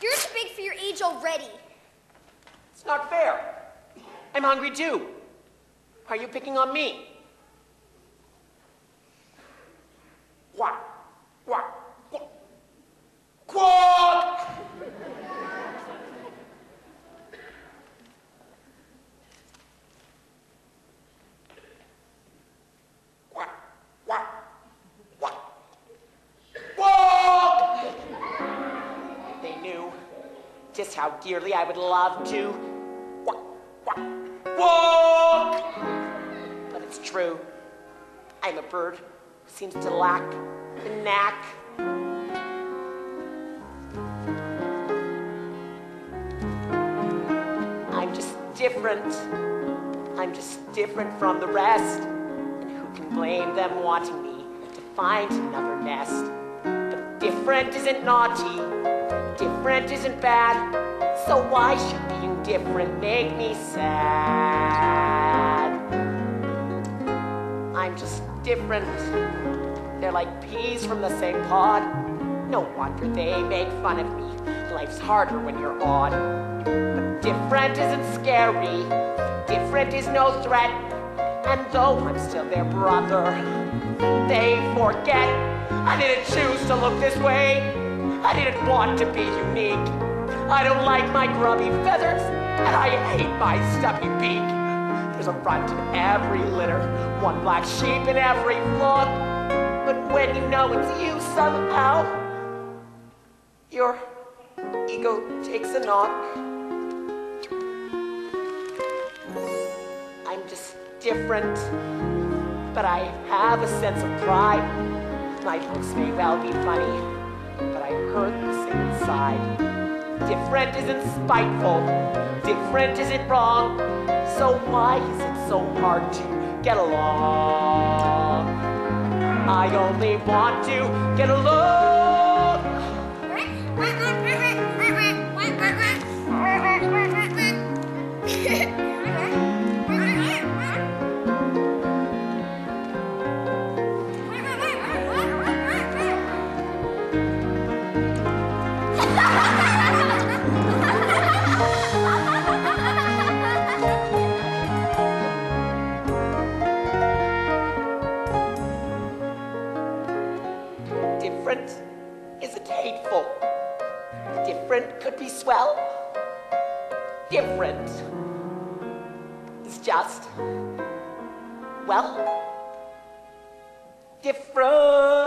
You're too big for your age already. It's not fair. I'm hungry too. Why are you picking on me? Quack, quack, quack, quack! Quack, quack, quack, quack! If they knew just how dearly I would love to quack, quack, quack! But it's true. I'm a bird who seems to lack the knack. I'm just different. I'm just different from the rest. And who can blame them wanting me to find another nest? But different isn't naughty. Different isn't bad. So why should being different make me sad? I'm just different. They're like peas from the same pod. No wonder they make fun of me. Life's harder when you're odd. But different isn't scary. Different is no threat. And though I'm still their brother, they forget. I didn't choose to look this way. I didn't want to be unique. I don't like my grubby feathers, and I hate my stuffy beak. There's a runt in every litter, one black sheep in every flock. But when you know it's you somehow, your ego takes a knock. I'm just different, but I have a sense of pride. My looks may well be funny, but I hurt the same inside. Different isn't spiteful, different isn't wrong. So why is it so hard to get along? I only want to get along. Different isn't hateful. Different could be swell. Different is just, well, different.